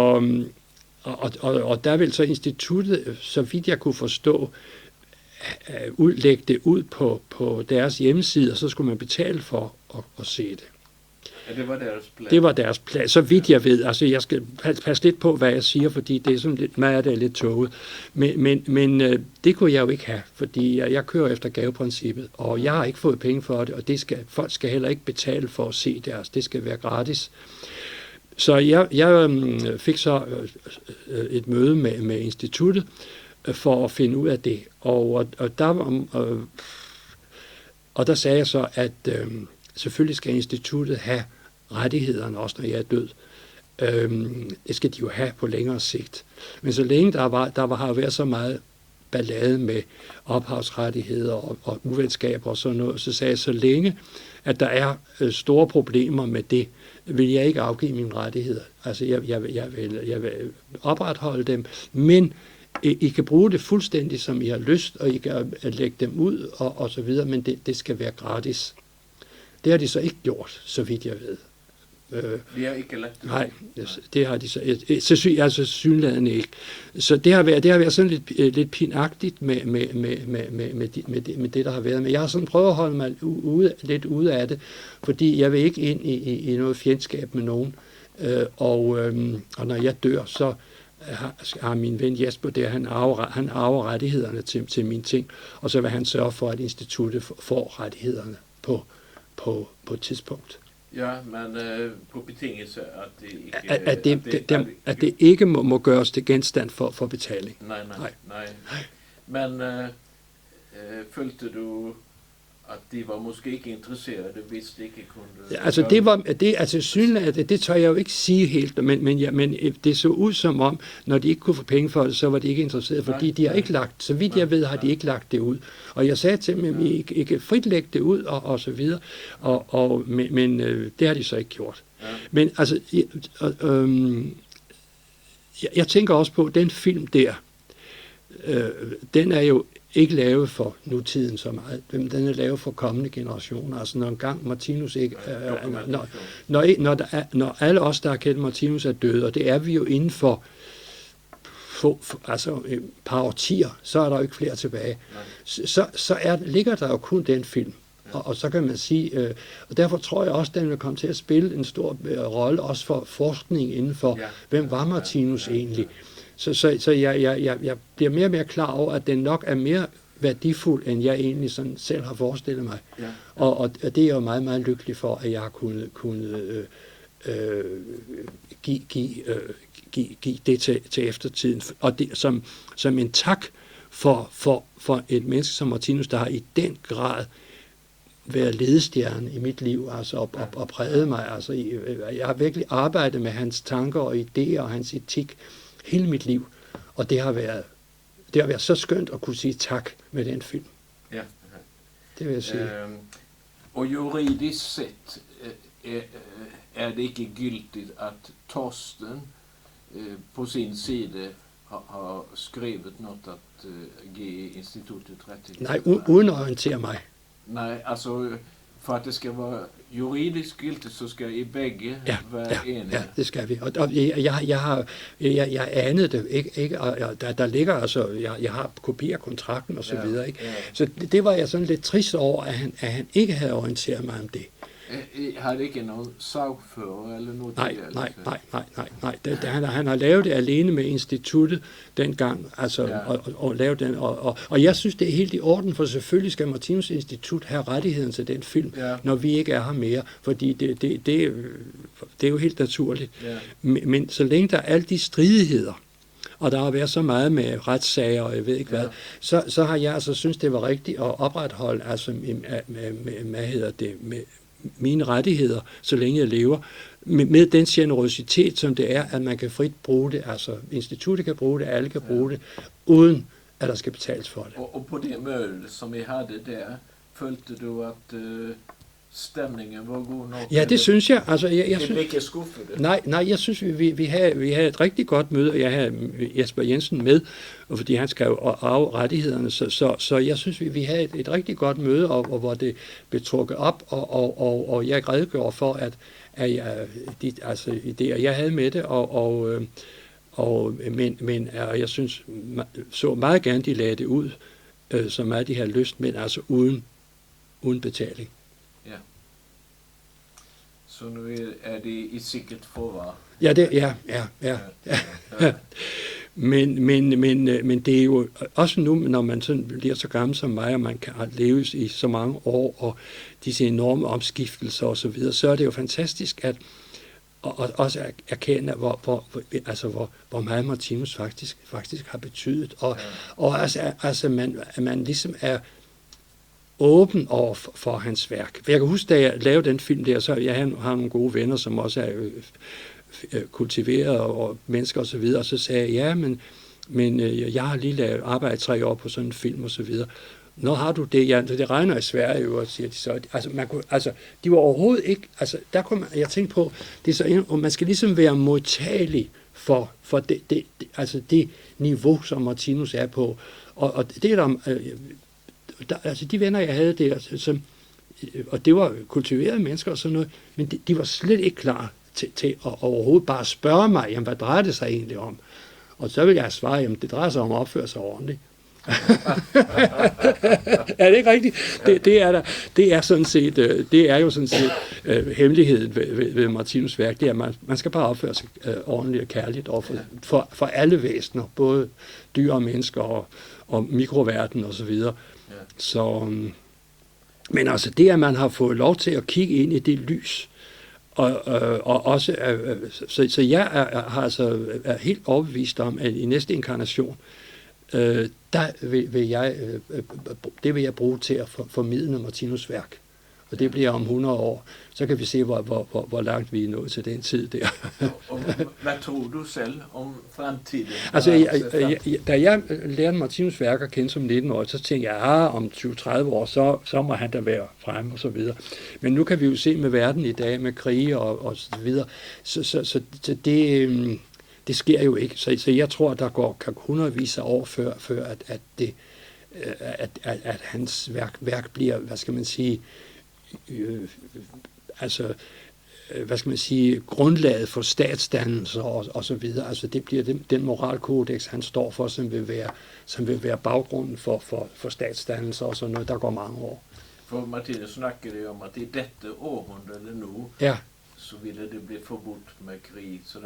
og der vil så instituttet, så vidt jeg kunne forstå, lægge det ud på deres hjemmeside, og så skulle man betale for at se det. Ja, det var deres plan. Det var deres plan, så vidt jeg ved. Altså, jeg skal passe lidt på, hvad jeg siger, fordi det er sådan lidt, meget af det lidt tåget. Men det kunne jeg jo ikke have, fordi jeg kører efter gaveprincippet, og jeg har ikke fået penge for det, og folk skal heller ikke betale for at se deres. Det skal være gratis. Så jeg fik så et møde med instituttet for at finde ud af det. Og der sagde jeg så, at selvfølgelig skal instituttet have rettighederne, også når jeg er død. Det skal de jo have på længere sigt. Men så længe der har været så meget ballade med ophavsrettigheder og uvenskaber og sådan noget, så sagde jeg, så længe at der er store problemer med det, vil jeg ikke afgive mine rettigheder. Altså jeg vil opretholde dem, men I kan bruge det fuldstændig som I har lyst, og I kan lægge dem ud og så videre, men det skal være gratis. Det har de så ikke gjort, så vidt jeg ved. Vi har ikke lagt det. Nej, det har de så synligheden ikke. Så det har været sådan lidt pinagtigt med det, der har været. Men jeg har sådan prøvet at holde mig lidt ude af det, fordi jeg vil ikke ind i noget fjendskab med nogen. Og når jeg dør, så har min ven Jesper der, han arver rettighederne til mine ting, og så vil han sørge for, at instituttet får rettighederne på et tidspunkt. Ja, men på betingelse, at det ikke må gøres til genstand for betaling. Nej. Men følte du, at de var måske ikke interesserede, hvis det ikke kunne... Altså det tør jeg jo ikke sige helt, men det så ud som om, når de ikke kunne få penge for det, så var de ikke interesserede, fordi de har ikke lagt, så vidt jeg ved, har de ikke lagt det ud. Og jeg sagde til dem, at I ikke frit lægge det ud, og så videre, men det har de så ikke gjort. Ja. Men altså, jeg tænker også på, den film der, den er jo ikke lavet for nutiden så meget. Den er lavet for kommende generationer. Altså når engang Martinus ikke... Når alle os, der har kendt Martinus, er døde, og det er vi jo inden for et par årtier, så er der jo ikke flere tilbage. Så ligger der jo kun den film. Og så kan man sige... og derfor tror jeg også, at den vil komme til at spille en stor rolle også for forskning inden for, hvem var Martinus egentlig? Så jeg bliver mere og mere klar over, at den nok er mere værdifuld, end jeg egentlig sådan selv har forestillet mig. Ja. Og det er jeg jo meget, meget lykkelig for, at jeg har kunnet give det til eftertiden. Og det som en tak for et menneske som Martinus, der har i den grad været ledestjerne i mit liv, altså og præget mig. Altså, jeg har virkelig arbejdet med hans tanker og idéer og hans etik hele mit liv, og det har været så skønt at kunne sige tak med den film. Ja. Det vil jeg sige. Og juridisk set er det ikke gyldigt, at Torsten på sin side har skrevet noget at give instituttet rettigheder? Nej, uden at orientere mig. Nej, altså for at det skal være juridisk gyldigt, så skal I begge være enige. Ja, det skal vi. Og jeg anede det ikke, og der ligger altså, jeg har kopi af kontrakten og så videre, ikke? Ja. Så det var jeg sådan lidt trist over, at han ikke havde orienteret mig om det. Har det ikke nogen sagfører eller noget? Nej. Han har lavet det alene med instituttet dengang, altså, og lavet den, og jeg synes, det er helt i orden, for selvfølgelig skal Martinus Institut have rettigheden til den film, når vi ikke er her mere, fordi det er jo helt naturligt. Ja. Men så længe der er alle de stridigheder, og der har været så meget med retssager, og jeg ved ikke hvad, så har jeg altså synes, det var rigtigt at opretholde, altså med mine rettigheder, så længe jeg lever, med den generøsitet, som det er, at man kan frit bruge det, altså instituttet kan bruge det, alle kan bruge det, uden at der skal betales for det. Og på det møde, som I havde der, følte du, at stemningen var god nok? Ja, det synes jeg. Altså, jeg synes, ikke skuffet? Nej, jeg synes, vi havde et rigtig godt møde, og jeg havde Jesper Jensen med, og fordi han skrev af rettighederne, så jeg synes, vi havde et rigtig godt møde, og hvor det blev trukket op, og jeg redegjorde for, at altså idéer, jeg havde med det, men jeg synes, så meget gerne, de lagde det ud, så meget de havde lyst, men altså uden betaling. Ja. Så nu er det i sikkert forvar. Ja. Men det er jo også nu, når man sådan bliver så gammel som mig, og man kan leve i så mange år, og disse enorme omskiftelser og så videre, så er det jo fantastisk at også erkende, hvor meget Martinus faktisk har betydet. Og altså man ligesom er åben over for hans værk. For jeg kan huske, da jeg lavede den film der, så jeg har nogle gode venner, som også kultiverede og mennesker osv., og så sagde jeg, ja, men jeg har lige lavet arbejde 3 år på sådan en film og så videre. Nå, har du det? Ja, det regner i Sverige jo, siger de så. Altså, de var overhovedet ikke, altså, der kunne jeg tænkte på, det er så, og man skal ligesom være modtagelig for det niveau, som Martinus er på. Og det er altså de venner, jeg havde der, og det var kultiverede mennesker og sådan noget, men de var slet ikke klar til at overhovedet bare spørge mig, jamen, hvad drejer det sig egentlig om? Og så vil jeg svare, jamen, det drejer sig om at opføre sig ordentligt. Er det ikke rigtigt? Det er jo sådan set hemmeligheden ved Martinus værk, det er, at man skal bare opføre sig ordentligt og kærligt over for alle væsener, både dyr og mennesker og mikroverden og så videre. Så, men altså det, at man har fået lov til at kigge ind i det lys, og også, så jeg er helt overbevist om, at i næste inkarnation, det vil jeg bruge til at formidle Martinus værk. Og det bliver om 100 år. Så kan vi se, hvor langt vi er nået til den tid der. Og hvad tror du selv om fremtiden? Altså, da jeg lærte Martinus værk at kende som 19-årig, så tænkte jeg, om 20-30 år, så må han da være fremme og så videre. Men nu kan vi jo se med verden i dag, med krige og så videre. Så det sker jo ikke. Så jeg tror, der går hundredvis af år før at hans værk bliver, hvad skal man sige, grundlaget for statsdannelser og så videre. Altså det bliver den moralkodex, han står for, som vil være baggrunden for statsdannelser og sådan noget, der går mange år. For Martinus snakker det om, at i dette århundrede nu, så ville det blive forbudt med krig. Så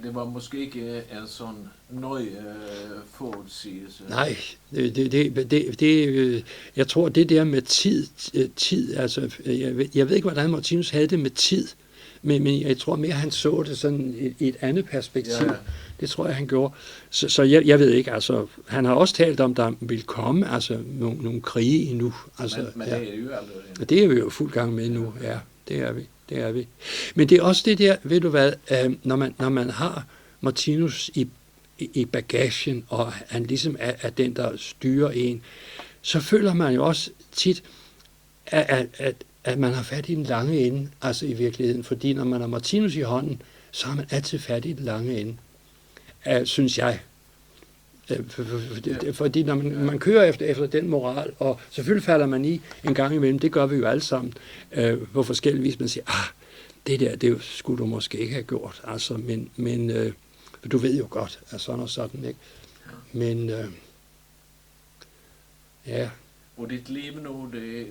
det var måske ikke en sådan nøje forudsigelse. Nej, jeg tror, det der med tid, altså, jeg ved ikke, hvordan Martinus havde det med tid, men jeg tror mere, han så det sådan i et andet perspektiv. Ja. Det tror jeg, han gjorde. Så jeg ved ikke, altså, han har også talt om, der vil komme altså, nogle krige endnu. Altså, men det er jo allerede. Det er vi jo fuld gang med nu, ja, det er vi. Men det er også det der, ved du hvad, når man har Martinus i bagagen, og han ligesom er den, der styrer en, så føler man jo også tit, at man har fat i den lange ende, altså i virkeligheden. Fordi når man har Martinus i hånden, så har man altid fat i den lange ende, synes jeg. Fordi når man kører efter den moral, og selvfølgelig falder man i en gang imellem, det gør vi jo alle sammen, på forskellige vis, man siger, det skulle du måske ikke have gjort, altså, men du ved jo godt, at sådan og sådan, ikke? Men, ja. Og dit liv nu,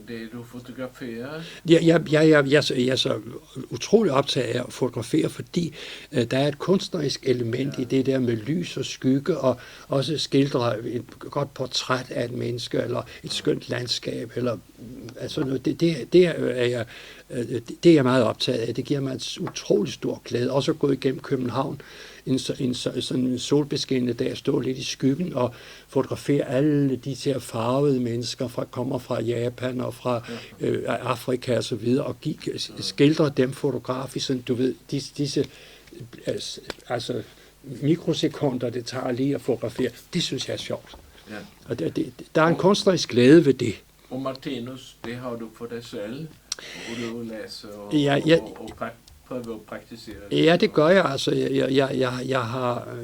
det du fotograferer? Jeg er så utrolig optaget af at fotografere, fordi der er et kunstnerisk element i det der med lys og skygge, og også skildre et godt portræt af et menneske, eller et skønt landskab, eller altså noget. Det er jeg meget optaget af. Det giver mig et utrolig stor glæde. Også at gå igennem København sådan en solbeskinnende dag, stå lidt i skyggen og fotografere alle de her farvede mennesker, kommer fra Japan og fra Afrika og så videre, og skildre dem fotografisk, sådan, du ved, disse altså mikrosekunder, det tager lige at fotografere. Det synes jeg er sjovt. Ja. Og der er en kunstnerisk glæde ved det. Og Martinus, det har du for dig selv, og du læser og prøver at praktisere det. Ja, det gør jeg. Altså,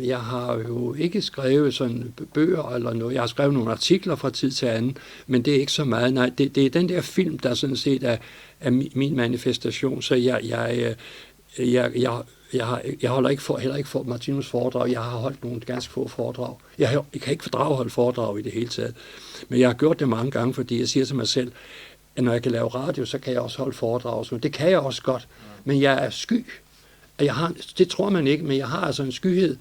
jeg har jo ikke skrevet sådan bøger eller noget. Jeg har skrevet nogle artikler fra tid til anden, men det er ikke så meget. Nej, det er den der film, der sådan set er min manifestation. Så jeg holder heller ikke for Martinus foredrag. Jeg har holdt nogle ganske få foredrag. Jeg kan ikke fordrage at holde foredrag i det hele taget. Men jeg har gjort det mange gange, fordi jeg siger til mig selv, at når jeg kan lave radio, så kan jeg også holde foredrag. Så det kan jeg også godt. Men jeg er sky. Det tror man ikke, men jeg har altså en skyhed.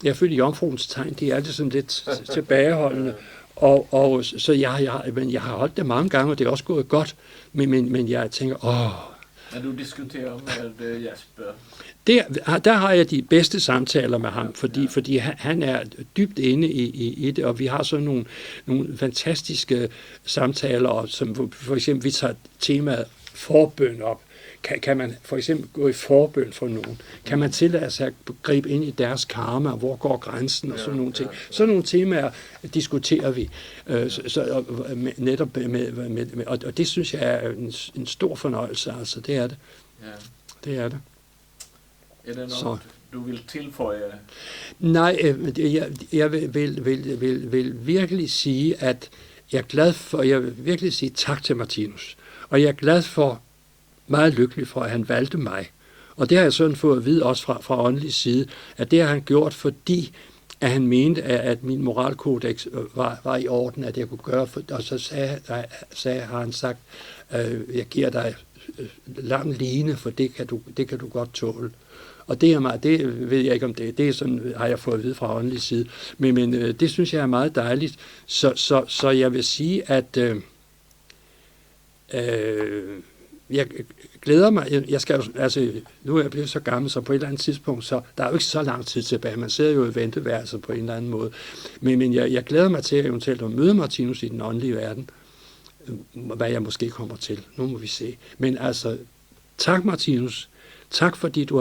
Jeg er født i jomfruens tegn. De er altid sådan lidt tilbageholdende. Og så jeg har holdt det mange gange, og det er også gået godt. Men jeg tænker, Men du diskuterer med Jasper? Der har jeg de bedste samtaler med ham, fordi han er dybt inde i det, og vi har så nogle fantastiske samtaler, som for eksempel vi tager temaet forbøn op. Kan man for eksempel gå i forbøn for nogen? Kan man tillade sig at gribe ind i deres karma? Hvor går grænsen? Og sådan nogle ting. Sådan nogle temaer diskuterer vi netop med, og det synes jeg er en stor fornøjelse. Altså, det er det. Ja. Det er det. Er det noget, du vil tilføje? Nej, jeg vil virkelig sige, at jeg er glad for, jeg vil virkelig sige tak til Martinus. Og jeg er glad for, meget lykkelig for, at han valgte mig. Og det har jeg sådan fået at vide også fra åndelig side, at det har han gjort, fordi at han mente, at min moralkodex var i orden, at jeg kunne gøre, og så har han sagt, jeg giver dig lang line, for det kan du godt tåle. Og det ved jeg ikke om det er sådan, har jeg fået at vide fra åndelig side, men det synes jeg er meget dejligt. Så jeg vil sige, at jeg glæder mig. Jeg skal altså, nu er jeg blevet så gammel, så på et eller andet tidspunkt, så der er jo ikke så lang tid tilbage. Man sidder jo i venteværelset på en eller anden måde. Men jeg glæder mig til eventuelt at møde Martinus i den åndelige verden. Hvad jeg måske kommer til. Nu må vi se. Men altså, tak Martinus. Tak fordi du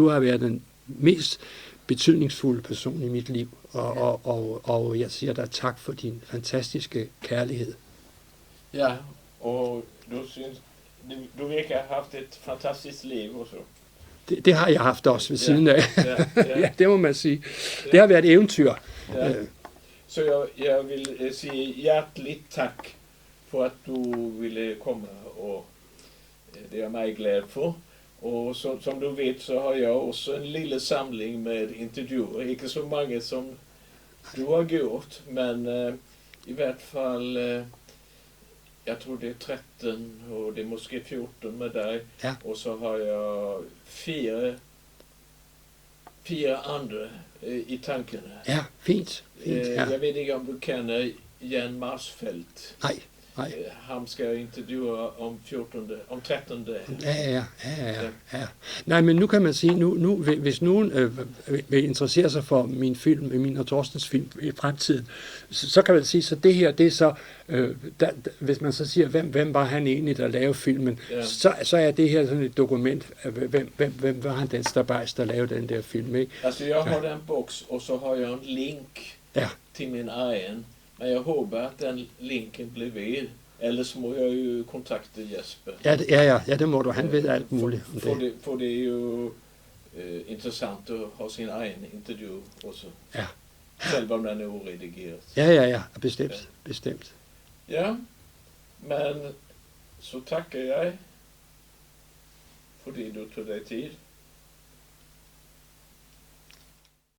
har været den mest betydningsfulde person i mit liv. Og jeg siger dig tak for din fantastiske kærlighed. Ja, og du virker have haft et fantastisk liv også. Det har jeg haft også ved siden af. Ja, det må man sige. Det har været et eventyr. Ja. Så jeg vil sige hjerteligt tak for at du ville komme, og det er jeg meget glad for. Og som du vet så har jeg også en lille samling med intervjuer. Ikke så mange som du har gjort, men i hvert fall, jeg tror det er 13 og det er måske 14 med dig. Ja. Og så har jeg fire andre i tankerne. Ja, fint. Ja. Jeg ved ikke om du kender Jan Marsfeldt. Nej. Han skal intervjue om 13 dage. Ja. Nej, men nu kan man sige, hvis nogen vil interessere sig for min og Torstens film i fremtiden, så kan man sige, så det her, det er så, hvis man så siger, hvem var han egentlig, der lavede filmen, så er det her sådan et dokument, hvem var han den stabajs, der lavede den der film, ikke? Altså, jeg har den boks, og så har jeg en link til min egen. Men jeg håber at den linken bliver ved. Ellers må jeg jo kontakte Jesper. Ja, det må du. Han ved alt muligt om det. For det er jo interessant at have sin egen interview også. Ja. Selv om den er uredigeret. Ja, bestemt. Ja, men så takker jeg fordi du tog dig tid.